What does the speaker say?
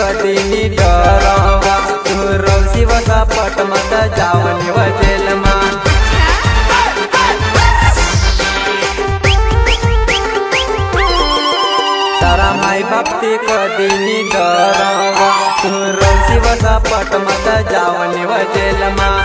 कदीनी डरवा तू रौसी वसा पट मत जावनी वजेल मां तारा माई भक्ति कदीनी डरवा तू रौसी वसा पट मत जावनी वजेल मां